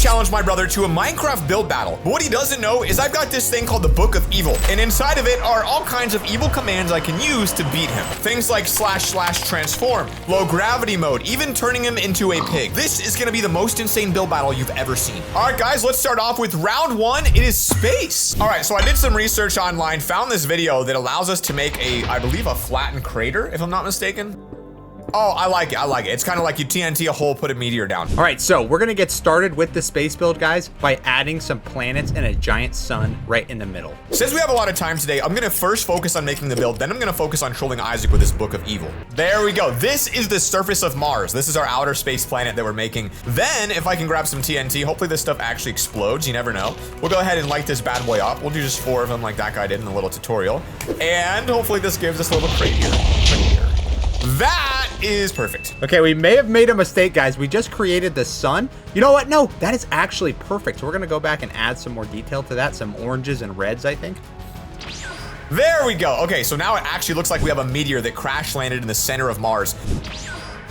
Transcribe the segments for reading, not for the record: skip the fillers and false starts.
challenge my brother to a Minecraft build battle. But what he doesn't know is I've got this thing called the Book of Evil. And inside of it are all kinds of evil commands I can use to beat him. Things like / transform, low gravity mode, even turning him into a pig. This is gonna be the most insane build battle you've ever seen. All right, guys, let's start off with round 1. It is space. All right, so I did some research online, found this video that allows us to make I believe a flattened crater, if I'm not mistaken. Oh, I like it. It's kind of like you TNT a hole, put a meteor down. All right, so we're gonna get started with the space build, guys, by adding some planets and a giant sun right in the middle. Since we have a lot of time today, I'm gonna first focus on making the build, then I'm gonna focus on trolling Isaac with his Book of Evil. There we go. This is the surface of Mars. This is our outer space planet that we're making. Then, if I can grab some TNT, hopefully this stuff actually explodes. You never know. We'll go ahead and light this bad boy up. We'll do just 4 of them like that guy did in the little tutorial. And hopefully this gives us a little crate here. That is perfect. Okay, we may have made a mistake, guys. We just created the sun. You know what? No, that is actually perfect. So we're gonna go back and add some more detail to that. Some oranges and reds, I think. There we go. Okay, so now it actually looks like we have a meteor that crash landed in the center of Mars.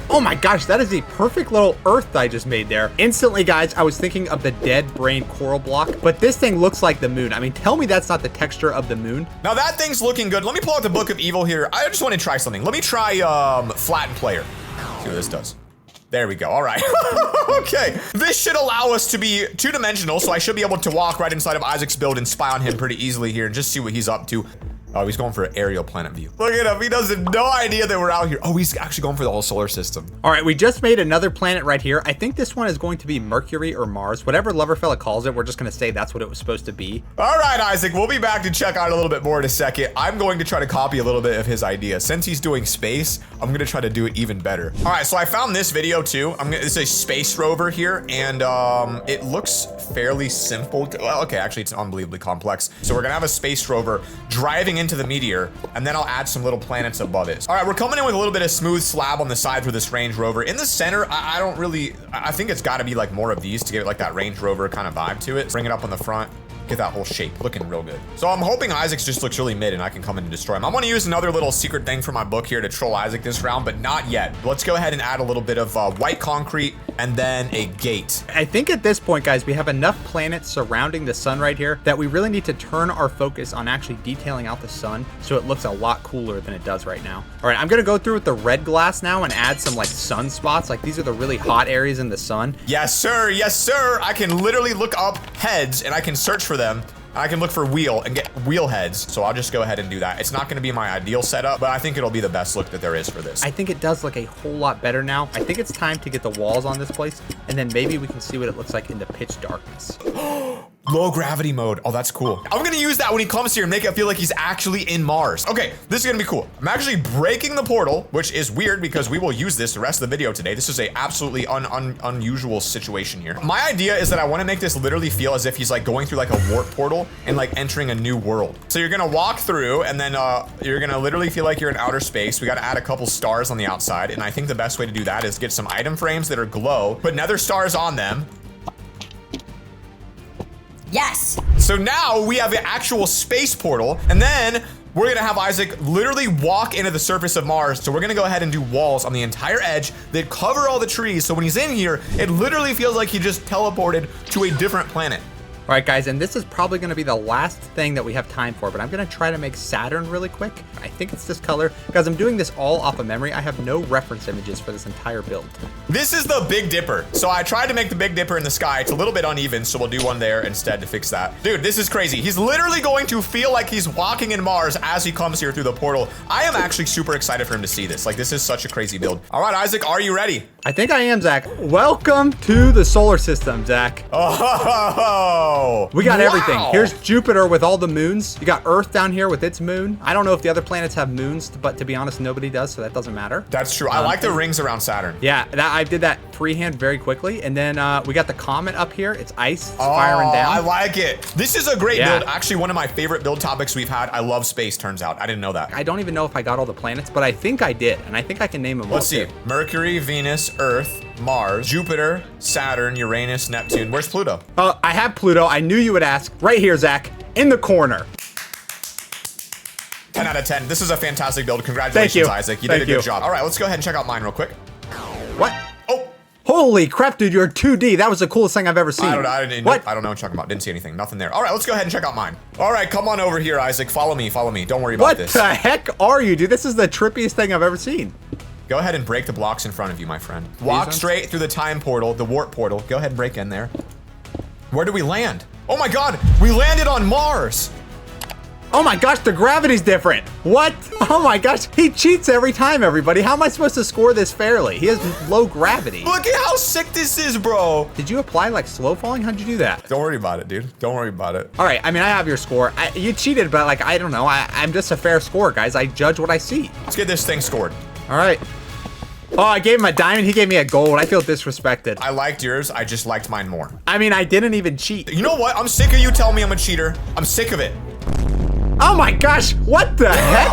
Oh my gosh, that is the perfect little Earth I just made there. Instantly, guys, I was thinking of the dead brain coral block, but this thing looks like the moon. I mean, tell me that's not the texture of the moon. Now that thing's looking good. Let me pull out the Book of Evil here. I just want to try something. Let me try flatten player. See what this does. There we go. All right. Okay. This should allow us to be 2-dimensional, so I should be able to walk right inside of Isaac's build and spy on him pretty easily here and just see what he's up to. Oh, he's going for an aerial planet view. Look at him. He doesn't no idea that we're out here. Oh, he's actually going for the whole solar system. All right, we just made another planet right here. I think this one is going to be Mercury or Mars. Whatever LoverFella calls it, we're just going to say that's what it was supposed to be. All right, Isaac, we'll be back to check out a little bit more in a second. I'm going to try to copy a little bit of his idea. Since he's doing space, I'm going to try to do it even better. All right, so I found this video too. It's a space rover here, and it looks fairly simple. Well, okay, actually, it's unbelievably complex. So we're going to have a space rover driving into the meteor, and then I'll add some little planets above it. All right, we're coming in with a little bit of smooth slab on the side for this Range Rover. In the center, I think it's got to be like more of these to give it like that Range Rover kind of vibe to it. Bring it up on the front. Get that whole shape looking real good. So I'm hoping Isaac's just looks really mid and I can come in and destroy him. I'm gonna use another little secret thing for my book here to troll Isaac this round, but not yet. Let's go ahead and add a little bit of white concrete and then a gate. I think at this point, guys, we have enough planets surrounding the sun right here that we really need to turn our focus on actually detailing out the sun so it looks a lot cooler than it does right now. All right, I'm gonna go through with the red glass now and add some like sun spots. Like these are the really hot areas in the sun. Yes, sir. Yes, sir. I can literally look up heads and I can search for them. I can look for wheel and get wheel heads, so I'll just go ahead and do that. It's not gonna be my ideal setup, but I think it'll be the best look that there is for this. I think it does look a whole lot better now. I think it's time to get the walls on this place, and then maybe we can see what it looks like in the pitch darkness. Low gravity mode. Oh, that's cool. I'm gonna use that when he comes here and make it feel like he's actually in Mars. Okay, this is gonna be cool. I'm actually breaking the portal, which is weird because we will use this the rest of the video today. This is a absolutely unusual situation here. My idea is that I wanna make this literally feel as if he's like going through like a warp portal and like entering a new world. So you're gonna walk through and then you're gonna literally feel like you're in outer space. We gotta add a couple stars on the outside. And I think the best way to do that is get some item frames that are glow, put nether stars on them. Yes. So now we have an actual space portal, and then we're gonna have Isaac literally walk into the surface of Mars. So we're gonna go ahead and do walls on the entire edge that cover all the trees. So when he's in here, it literally feels like he just teleported to a different planet. All right, guys, and this is probably gonna be the last thing that we have time for, but I'm gonna try to make Saturn really quick. I think it's this color. Guys, I'm doing this all off of memory. I have no reference images for this entire build. This is the Big Dipper. So I tried to make the Big Dipper in the sky. It's a little bit uneven, so we'll do one there instead to fix that. Dude, this is crazy. He's literally going to feel like he's walking in Mars as he comes here through the portal. I am actually super excited for him to see this. Like, this is such a crazy build. All right, Isaac, are you ready? I think I am, Zach. Welcome to the solar system, Zach. Oh, we got everything. Wow. Here's Jupiter with all the moons. You got Earth down here with its moon. I don't know if the other planets have moons, but to be honest, nobody does, so that doesn't matter. That's true. I like the rings around Saturn. Yeah, I did that freehand very quickly. And then we got the comet up here. It's ice. It's firing down. I like it. This is a great build. Actually, one of my favorite build topics we've had. I love space, turns out. I didn't know that. I don't even know if I got all the planets, but I think I did. And I think I can name them all. Let's see. Mercury, Venus, Earth, Mars, Jupiter, Saturn, Uranus, Neptune. Where's Pluto? I have Pluto. I knew you would ask. Right here, Zach, in the corner. 10 out of 10. This is a fantastic build. Congratulations, Isaac. You did a good job. All right, let's go ahead and check out mine real quick. What? Oh. Holy crap, dude, you're 2D. That was the coolest thing I've ever seen. I don't know what you're talking about. Didn't see anything. Nothing there. All right, let's go ahead and check out mine. All right, come on over here, Isaac. Follow me. Don't worry about this. What the heck are you, dude? This is the trippiest thing I've ever seen. Go ahead and break the blocks in front of you, my friend. Walk straight through the time portal, the warp portal. Go ahead and break in there. Where do we land? Oh my God, we landed on Mars. Oh my gosh, the gravity's different. What? Oh my gosh, he cheats every time, everybody. How am I supposed to score this fairly? He has low gravity. Look at how sick this is, bro. Did you apply like slow falling? How'd you do that? Don't worry about it, dude. Don't worry about it. All right, I mean, I have your score. You cheated, but like, I don't know. I'm just a fair score, guys. I judge what I see. Let's get this thing scored. All right. Oh, I gave him a diamond. He gave me a gold. I feel disrespected. I liked yours. I just liked mine more. I mean, I didn't even cheat. You know what? I'm sick of you telling me I'm a cheater. I'm sick of it. Oh my gosh, what the heck?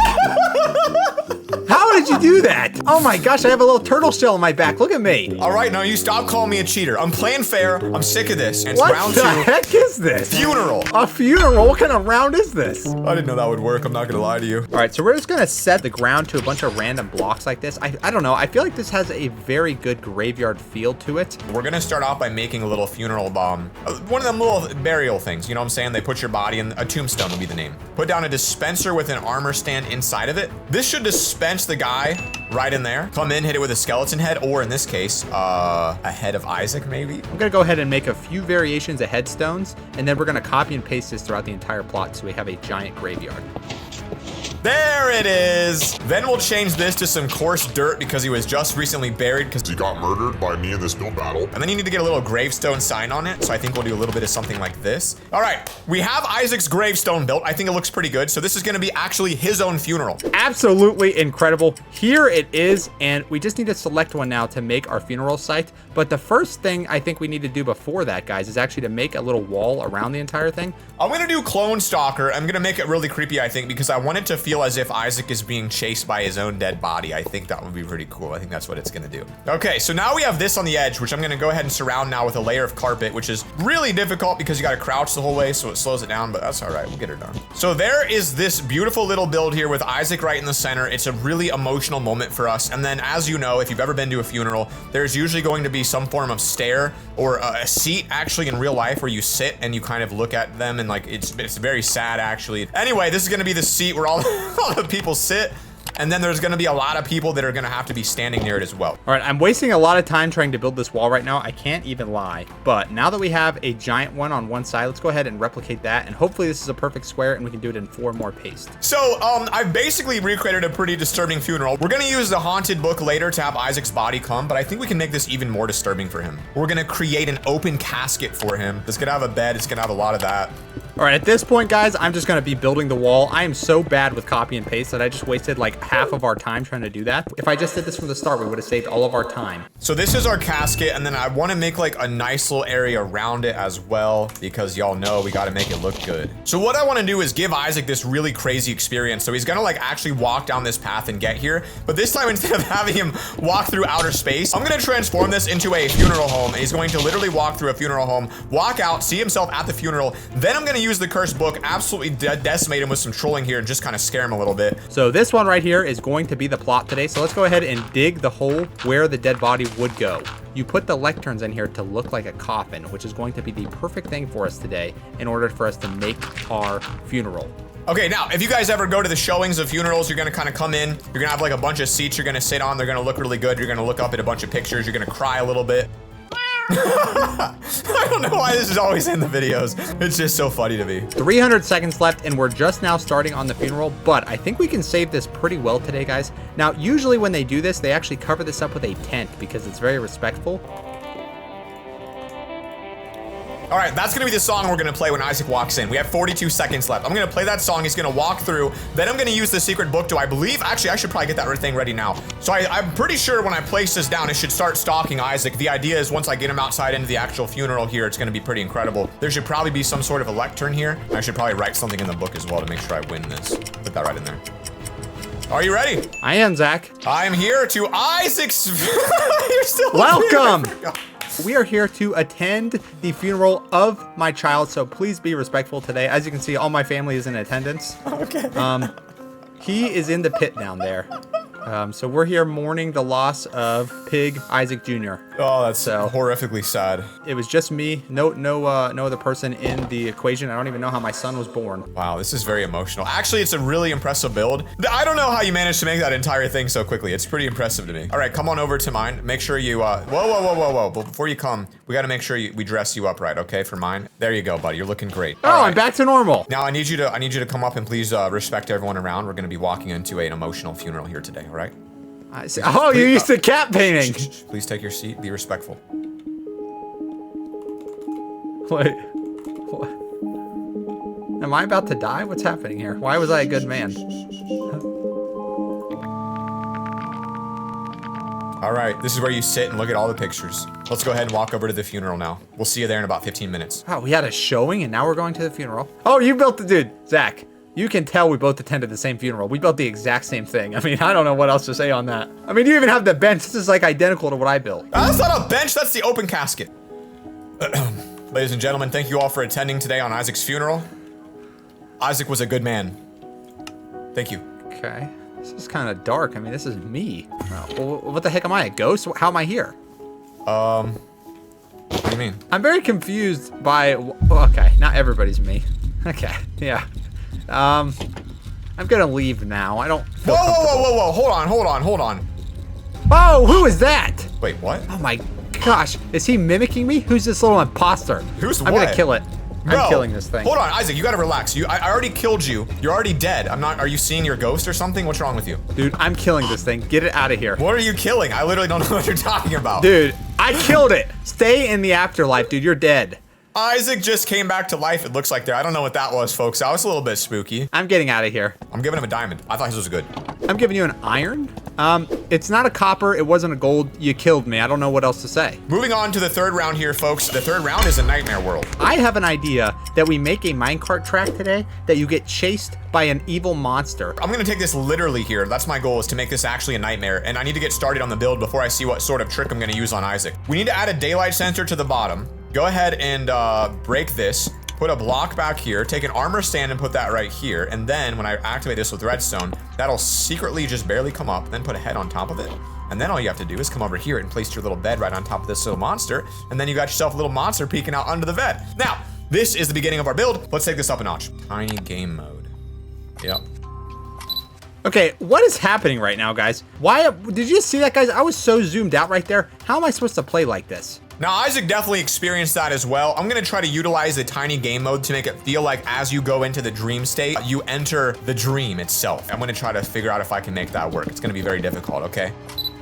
How did you do that? Oh my gosh, I have a little turtle shell on my back. Look at me. All right, now you stop calling me a cheater. I'm playing fair. I'm sick of this. And it's what round the 2. heck is this? Funeral. A funeral? What kind of round is this? I didn't know that would work. I'm not gonna lie to you. All right, so we're just gonna set the ground to a bunch of random blocks like this. I don't know. I feel like this has a very good graveyard feel to it. We're gonna start off by making a little funeral bomb. One of them little burial things. You know what I'm saying? They put your body in. A tombstone would be the name. Put down a dispenser with an armor stand inside of it. This should dispense the guy right in there. Come in, hit it with a skeleton head, or in this case, a head of Isaac, maybe. I'm gonna go ahead and make a few variations of headstones, and then we're gonna copy and paste this throughout the entire plot so we have a giant graveyard. There it is. Then we'll change this to some coarse dirt because he was just recently buried because He got murdered by me in this build battle. and then you need to get a little gravestone sign on it. So I think we'll do a little bit of something like this. All right, we have Isaac's gravestone built. I think it looks pretty good. So this is gonna be actually his own funeral. Absolutely incredible. Here it is, and we just need to select one now to make our funeral site. But the first thing I think we need to do before that, guys, is actually to make a little wall around the entire thing. I'm gonna do Clone Stalker. I'm gonna make it really creepy, I think, because I want it to feel as if Isaac is being chased by his own dead body. I think that would be pretty cool. I think that's what it's gonna do. Okay, so now we have this on the edge, which I'm gonna go ahead and surround now with a layer of carpet, which is really difficult because you gotta crouch the whole way, so it slows it down, but that's all right. We'll get it done. So there is this beautiful little build here with Isaac right in the center. It's a really emotional moment for us. And then, as you know, if you've ever been to a funeral, there's usually going to be some form of stair or a seat actually in real life where you sit and you kind of look at them, and like it's very sad actually. Anyway, this is gonna be the seat where all the people sit. And then there's gonna be a lot of people that are gonna have to be standing near it as well. All right, I'm wasting a lot of time trying to build this wall right now. I can't even lie. But now that we have a giant one on one side, let's go ahead and replicate that. And hopefully this is a perfect square and we can do it in 4 more paste. So, I've basically recreated a pretty disturbing funeral. We're gonna use the haunted book later to have Isaac's body come, but I think we can make this even more disturbing for him. We're gonna create an open casket for him. It's gonna have a bed, it's gonna have a lot of that. All right, at this point, guys, I'm just gonna be building the wall. I am so bad with copy and paste that I just wasted like half of our time trying to do that. If I just did this from the start, we would have saved all of our time. So this is our casket, and then I wanna make like a nice little area around it as well, because y'all know we gotta make it look good. So what I wanna do is give Isaac this really crazy experience. So he's gonna like actually walk down this path and get here, but this time instead of having him walk through outer space, I'm gonna transform this into a funeral home, and he's going to literally walk through a funeral home, walk out, see himself at the funeral, then I'm gonna use the cursed book, absolutely decimate him with some trolling here and just kind of scare him a little bit. So this one right here is going to be the plot today. So let's go ahead and dig the hole where the dead body would go. You put the lecterns in here to look like a coffin, which is going to be the perfect thing for us today in order for us to make our funeral. Okay, now, if you guys ever go to the showings of funerals, you're gonna kind of come in, you're gonna have like a bunch of seats you're gonna sit on, they're gonna look really good, you're gonna look up at a bunch of pictures, you're gonna cry a little bit. I don't know why this is always in the videos. It's just so funny to me. 300 seconds left, and we're just now starting on the funeral, but I think we can save this pretty well today, guys. Now, usually when they do this, they actually cover this up with a tent because it's very respectful. All right, that's gonna be the song we're gonna play when Isaac walks in. We have 42 seconds left. I'm gonna play that song, he's gonna walk through, then I'm gonna use the secret book to, I believe, actually, I should probably get that thing ready now. So I'm pretty sure when I place this down, it should start stalking Isaac. The idea is once I get him outside into the actual funeral here, it's gonna be pretty incredible. There should probably be some sort of a lectern here. I should probably write something in the book as well to make sure I win this. Put that right in there. Are you ready? I am, Zach. I'm here to Isaac's. You're still Welcome. We are here to attend the funeral of my child, so please be respectful today. As you can see, all my family is in attendance. Okay. He is in the pit down there. So we're here mourning the loss of Pig Isaac Jr. Oh, that's so horrifically sad. It was just me. No other person in the equation. I don't even know how my son was born. Wow, this is very emotional. Actually, it's a really impressive build. I don't know how you managed to make that entire thing so quickly. It's pretty impressive to me. All right, come on over to mine. Make sure you, whoa. But before you come, we gotta make sure we dress you up right, okay, for mine. There you go, buddy. You're looking great. Oh, I'm back to normal. Now I need you to come up and please respect everyone around. We're gonna be walking into an emotional funeral here today, all right? I see. Oh, you used the cat painting. Please take your seat. Be respectful. Wait. What? Am I about to die? What's happening here? Why was I a good man? All right, this is where you sit and look at all the pictures. Let's go ahead and walk over to the funeral now. We'll see you there in about 15 minutes. Wow, we had a showing and now we're going to the funeral. Oh, you built the dude, Zach. You can tell we both attended the same funeral. We built the exact same thing. I mean, I don't know what else to say on that. I mean, you even have the bench. This is like identical to what I built. That's not a bench, that's the open casket. Ladies and gentlemen, thank you all for attending today on Isaac's funeral. Isaac was a good man. Thank you. Okay, this is kind of dark. I mean, this is me. Well, what the heck am I, a ghost? How am I here? What do you mean? I'm very confused by, okay, not everybody's me. Okay, yeah. I'm gonna leave now. I don't feel Whoa, hold on. Oh, who is that? Wait, what? Oh my gosh, is he mimicking me? Who's this little imposter? Who's I'm what? gonna kill it. Bro, I'm killing this thing. Hold on, Isaac, you gotta relax. I already killed you. You're already dead. Are you seeing your ghost or something? What's wrong with you? Dude, I'm killing this thing. Get it out of here. What are you killing? I literally don't know what you're talking about. Dude, I killed it. Stay in the afterlife, dude. You're dead. Isaac just came back to life, it looks like there. I don't know what that was, folks. That was a little bit spooky. I'm getting out of here. I'm giving him a diamond. I thought his was good. I'm giving you an iron. It's not a copper. It wasn't a gold. You killed me. I don't know what else to say. Moving on to the third round here, folks. The third round is a nightmare world. I have an idea that we make a minecart track today that you get chased by an evil monster. I'm gonna take this literally here. That's my goal, is to make this actually a nightmare. And I need to get started on the build before I see what sort of trick I'm gonna use on Isaac. We need to add a daylight sensor to the bottom. Go ahead and break this. Put a block back here, take an armor stand and put that right here. And then when I activate this with redstone, that'll secretly just barely come up, then put a head on top of it. And then all you have to do is come over here and place your little bed right on top of this little monster. And then you got yourself a little monster peeking out under the bed. Now, this is the beginning of our build. Let's take this up a notch. Tiny game mode. Yep. Okay, what is happening right now, guys? Why, did you see that, guys? I was so zoomed out right there. How am I supposed to play like this? Now, Isaac definitely experienced that as well. I'm gonna try to utilize the tiny game mode to make it feel like as you go into the dream state, you enter the dream itself. I'm gonna try to figure out if I can make that work. It's gonna be very difficult, okay?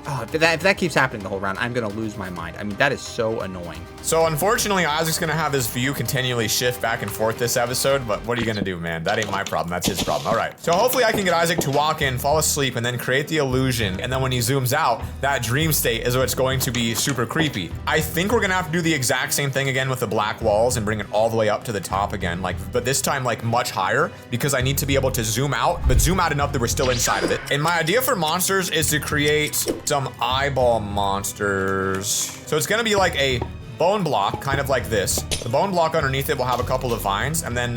Oh, if that keeps happening the whole round, I'm gonna lose my mind. I mean, that is so annoying. So unfortunately, Isaac's gonna have his view continually shift back and forth this episode, but what are you gonna do, man? That ain't my problem, that's his problem. All right, so hopefully I can get Isaac to walk in, fall asleep, and then create the illusion, and then when he zooms out, that dream state is what's going to be super creepy. I think we're gonna have to do the exact same thing again with the black walls and bring it all the way up to the top again, but this time much higher, because I need to be able to zoom out, but zoom out enough that we're still inside of it. And my idea for monsters is to create some eyeball monsters. So it's gonna be like a bone block, kind of like this. The bone block underneath it will have a couple of vines, and then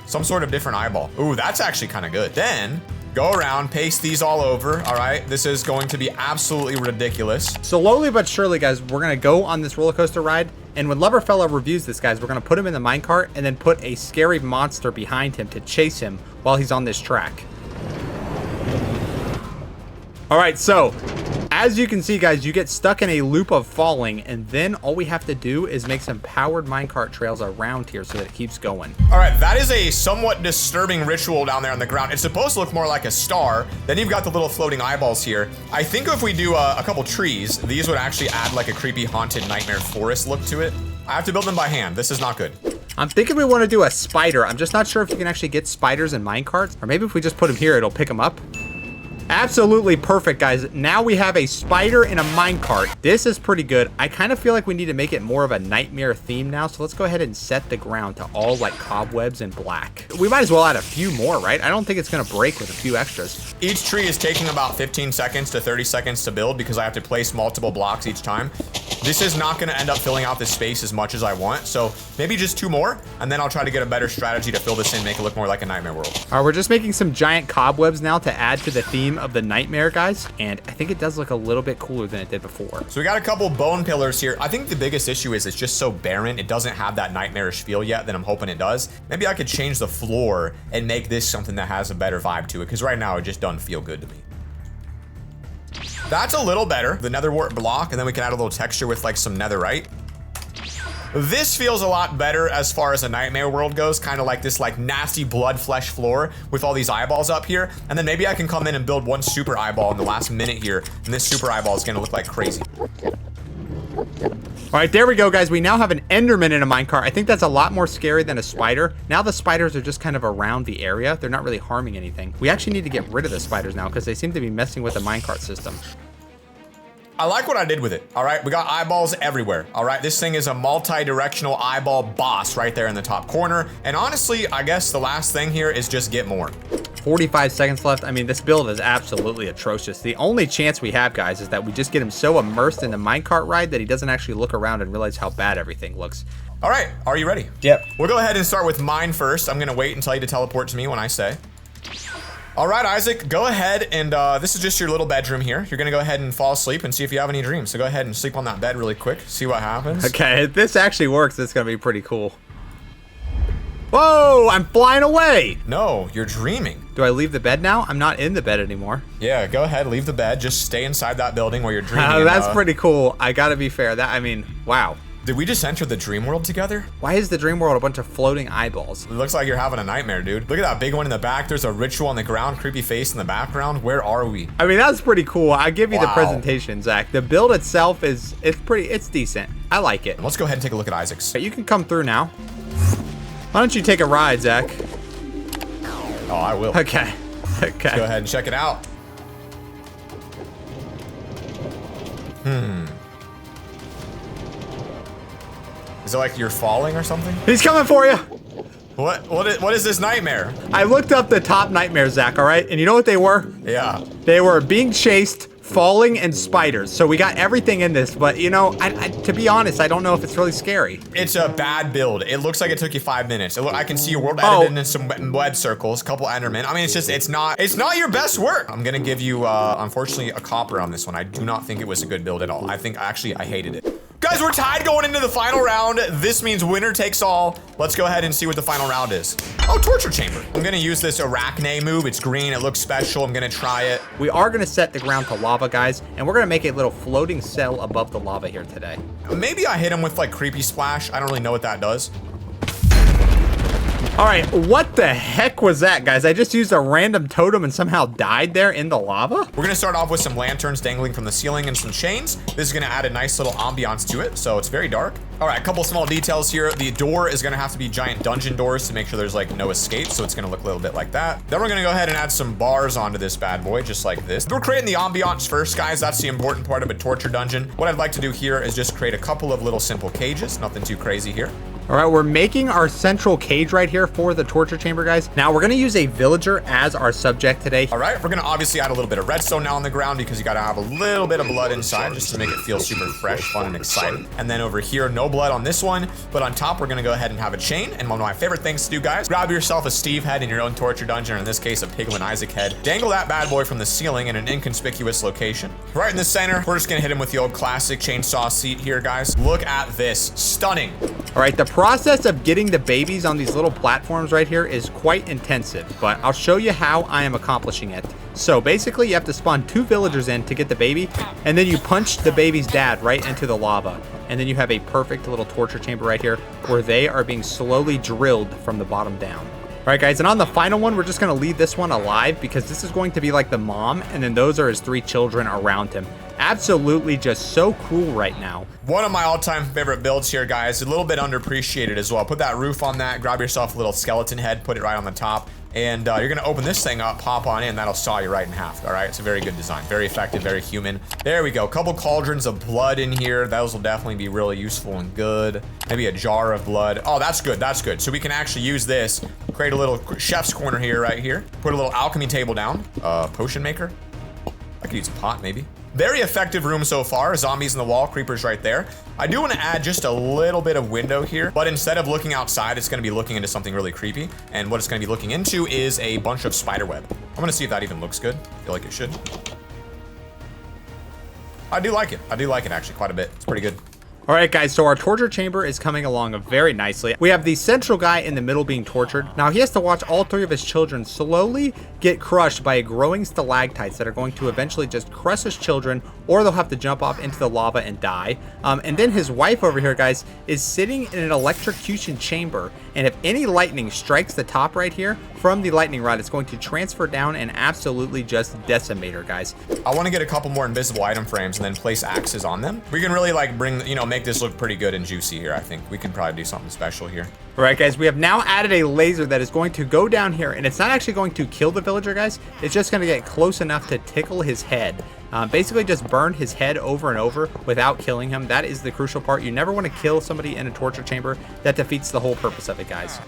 some sort of different eyeball. Ooh, that's actually kind of good. Then go around, paste these all over. All right, this is going to be absolutely ridiculous. Slowly but surely, guys, we're gonna go on this roller coaster ride, and when LoverFella reviews this, guys, we're gonna put him in the minecart and then put a scary monster behind him to chase him while he's on this track. All right, so as you can see, guys, you get stuck in a loop of falling, and then all we have to do is make some powered minecart trails around here so that it keeps going. All right, that is a somewhat disturbing ritual down there on the ground. It's supposed to look more like a star. Then you've got the little floating eyeballs here. I think if we do a couple trees, these would actually add like a creepy haunted nightmare forest look to it. I have to build them by hand. This is not good. I'm thinking we want to do a spider. I'm just not sure if you can actually get spiders in minecarts, or maybe if we just put them here, it'll pick them up. Absolutely perfect, guys. Now we have a spider in a minecart. This is pretty good. I kind of feel like we need to make it more of a nightmare theme now, so let's go ahead and set the ground to all like cobwebs and black. We might as well add a few more, right? I don't think it's gonna break with a few extras. Each tree is taking about 15 seconds to 30 seconds to build because I have to place multiple blocks each time. This is not going to end up filling out this space as much as I want. So maybe just 2 more, and then I'll try to get a better strategy to fill this in, make it look more like a nightmare world. All right, we're just making some giant cobwebs now to add to the theme of the nightmare, guys. And I think it does look a little bit cooler than it did before. So we got a couple bone pillars here. I think the biggest issue is it's just so barren. It doesn't have that nightmarish feel yet that I'm hoping it does. Maybe I could change the floor and make this something that has a better vibe to it, because right now it just doesn't feel good to me. That's a little better. The nether wart block, and then we can add a little texture with like some netherite. This feels a lot better as far as a nightmare world goes, kind of like this like nasty blood flesh floor with all these eyeballs up here. And then maybe I can come in and build 1 super eyeball in the last minute here, and this super eyeball is gonna look like crazy. All right, there we go, guys. We now have an Enderman in a minecart. I think that's a lot more scary than a spider. Now the spiders are just kind of around the area. They're not really harming anything. We actually need to get rid of the spiders now because they seem to be messing with the minecart system. I like what I did with it. All right, we got eyeballs everywhere. All right, this thing is a multi-directional eyeball boss right there in the top corner. And honestly, I guess the last thing here is just get more. 45 seconds left. I mean, this build is absolutely atrocious. The only chance we have, guys, is that we just get him so immersed in the minecart ride that he doesn't actually look around and realize how bad everything looks. All right, are you ready? Yep. We'll go ahead and start with mine first. I'm gonna wait and tell you to teleport to me when I say. All right, Isaac, go ahead and this is just your little bedroom here. You're gonna go ahead and fall asleep and see if you have any dreams. So go ahead and sleep on that bed really quick, see what happens. Okay, if this actually works, it's gonna be pretty cool. Whoa, I'm flying away. No, you're dreaming. Do I leave the bed now? I'm not in the bed anymore. Yeah, go ahead, leave the bed. Just stay inside that building where you're dreaming. That's pretty cool. I gotta be fair. I mean, wow. Did we just enter the dream world together? Why is the dream world a bunch of floating eyeballs? It looks like you're having a nightmare, dude. Look at that big one in the back. There's a ritual on the ground, creepy face in the background. Where are we? I mean, that's pretty cool. I give you the Wow. presentation, Zach. The build itself it's decent. I like it. Let's go ahead and take a look at Isaac's. You can come through now. Why don't you take a ride, Zach? Oh, I will. Okay. Okay. Go ahead and check it out. Is it like you're falling or something? He's coming for you. What is this nightmare? I looked up the top nightmares, Zach, all right? And you know what they were? Yeah. They were being chased, falling, and spiders. So we got everything in this, but you know, to be honest, I don't know if it's really scary. It's a bad build. It looks like it took you 5 minutes. I can see your world edited in some web circles, a couple endermen. I mean, it's not your best work. I'm gonna give you, unfortunately, a copper on this one. I do not think it was a good build at all. I hated it. Guys, we're tied going into the final round. This means winner takes all. Let's go ahead and see what the final round is. Oh, torture chamber. I'm gonna use this arachne move. It's green, it looks special. I'm gonna try it. We are gonna set the ground to lava, guys, and we're gonna make a little floating cell above the lava here today. Maybe I hit him with like creepy splash. I don't really know what that does. All right, what the heck was that, guys? I just used a random totem and somehow died there in the lava? We're gonna start off with some lanterns dangling from the ceiling and some chains. This is gonna add a nice little ambiance to it, so it's very dark. All right, a couple small details here. The door is gonna have to be giant dungeon doors to make sure there's like no escape, so it's gonna look a little bit like that. Then we're gonna go ahead and add some bars onto this bad boy, just like this. We're creating the ambiance first, guys. That's the important part of a torture dungeon. What I'd like to do here is just create a couple of little simple cages, nothing too crazy here. All right, we're making our central cage right here for the torture chamber, guys. Now, we're gonna use a villager as our subject today. All right, we're gonna obviously add a little bit of redstone now on the ground because you gotta have a little bit of blood inside just to make it feel super fresh, fun, and exciting. And then over here, no blood on this one, but on top, we're gonna go ahead and have a chain. And one of my favorite things to do, guys, grab yourself a Steve head in your own torture dungeon, or in this case, a Piglin Isaac head. Dangle that bad boy from the ceiling in an inconspicuous location. Right in the center, we're just gonna hit him with the old classic chainsaw seat here, guys. Look at this, stunning. All right, the process of getting the babies on these little platforms right here is quite intensive, but I'll show you how I am accomplishing it. So basically, you have to spawn 2 villagers in to get the baby, and then you punch the baby's dad right into the lava. And then you have a perfect little torture chamber right here where they are being slowly drilled from the bottom down. All right, guys, and on the final one, we're just gonna leave this one alive because this is going to be like the mom, and then those are his 3 children around him. Absolutely just so cool right now. One of my all-time favorite builds here, guys. A little bit underappreciated as well. Put that roof on that, grab yourself a little skeleton head, put it right on the top, and you're gonna open this thing up, pop on in, that'll saw you right in half, all right? It's a very good design, very effective, very human. There we go, couple cauldrons of blood in here. Those will definitely be really useful and good. Maybe a jar of blood. Oh, that's good, that's good. So we can actually use this, create a little chef's corner here, right here. Put a little alchemy table down, potion maker. I could use a pot, maybe. Very effective room so far. Zombies in the wall, creepers right there. I do want to add just a little bit of window here, but instead of looking outside, it's going to be looking into something really creepy. And what it's going to be looking into is a bunch of spider web. I'm going to see if that even looks good. I feel like it should. I do like it. I do like it actually quite a bit. It's pretty good. All right, guys, so our torture chamber is coming along very nicely. We have the central guy in the middle being tortured. Now, he has to watch all 3 of his children slowly get crushed by growing stalactites that are going to eventually just crush his children, or they'll have to jump off into the lava and die. And then his wife over here, guys, is sitting in an electrocution chamber. And if any lightning strikes the top right here from the lightning rod, it's going to transfer down and absolutely just decimate her, guys. I want to get a couple more invisible item frames and then place axes on them. We can really like bring, you know, make this look pretty good and juicy here. I think we can probably do something special here. All right, guys, we have now added a laser that is going to go down here, and it's not actually going to kill the villager, guys. It's just going to get close enough to tickle his head. Basically just burn his head over and over without killing him. That is the crucial part. You never want to kill somebody in a torture chamber. That defeats the whole purpose of it, guys.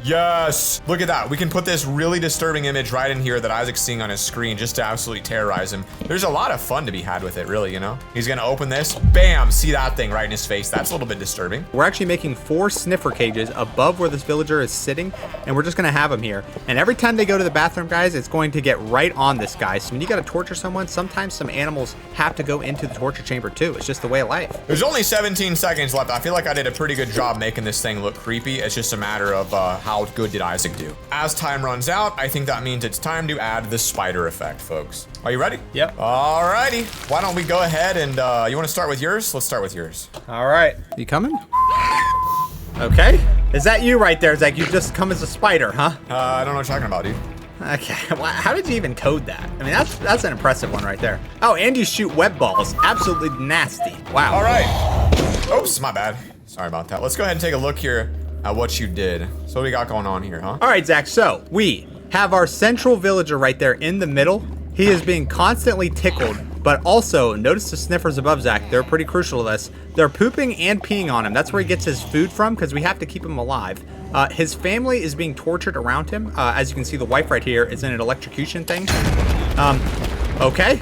Yes, look at that. We can put this really disturbing image right in here that Isaac's seeing on his screen just to absolutely terrorize him. There's a lot of fun to be had with it, really, you know? He's gonna open this, bam, see that thing right in his face. That's a little bit disturbing. We're actually making 4 sniffer cages above where this villager is sitting, and we're just gonna have him here. And every time they go to the bathroom, guys, it's going to get right on this guy. So when you gotta torture someone, sometimes some animals have to go into the torture chamber too. It's just the way of life. There's only 17 seconds left. I feel like I did a pretty good job making this thing look creepy. It's just a matter of how good did Isaac do. As time runs out, I think that means it's time to add the spider effect, folks. Are you ready? Yep. Alrighty. Why don't we go ahead and you want to start with yours? Let's start with yours. All right. You coming? Okay. Is that you right there, Zach? You just come as a spider, huh? I don't know what you're talking about, dude. Okay. Well, how did you even code that? I mean, that's an impressive one right there. Oh, and you shoot web balls. Absolutely nasty. Wow. All right. Oops, my bad. Sorry about that. Let's go ahead and take a look here at what you did. So what we got going on here, huh? All right, Zach. So we have our central villager right there in the middle. He is being constantly tickled, but also notice the sniffers above Zach. They're pretty crucial to this. They're pooping and peeing on him. That's where he gets his food from because we have to keep him alive. His family is being tortured around him. As you can see, the wife right here is in an electrocution thing. Okay.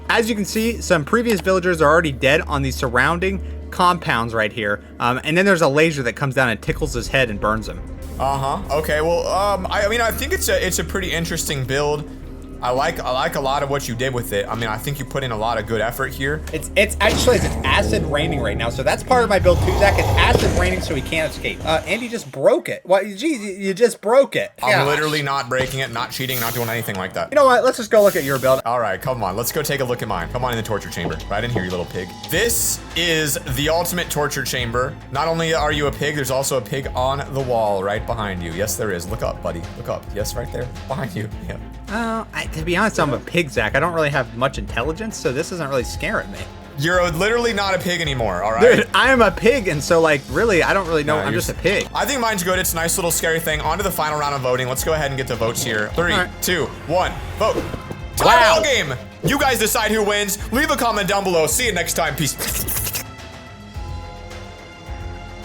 As you can see, some previous villagers are already dead on the surrounding compounds right here. And then there's a laser that comes down and tickles his head and burns him. Okay, well, I mean, I think it's a pretty interesting build. I like a lot of what you did with it. I mean, I think you put in a lot of good effort here. It's actually acid raining right now, so that's part of my build too, Zach. It's acid raining, so he can't escape. Andy just broke it. What? Geez, you just broke it. I'm literally not breaking it, not cheating, not doing anything like that. You know what? Let's just go look at your build. All right, come on. Let's go take a look at mine. Come on in the torture chamber. Right in here, you little pig. This is the ultimate torture chamber. Not only are you a pig, there's also a pig on the wall right behind you. Yes, there is. Look up, buddy. Look up. Yes, right there. Behind you. Yeah. To be honest, I'm a pig, Zach. I don't really have much intelligence, so this isn't really scaring me. You're literally not a pig anymore, all right? Dude, I am a pig, and so, like, really, I don't really know. I'm just a pig. I think mine's good. It's a nice little scary thing. On to the final round of voting. Let's go ahead and get the votes here. 3, 2, 1, vote. Wow. Game. You guys decide who wins. Leave a comment down below. See you next time. Peace.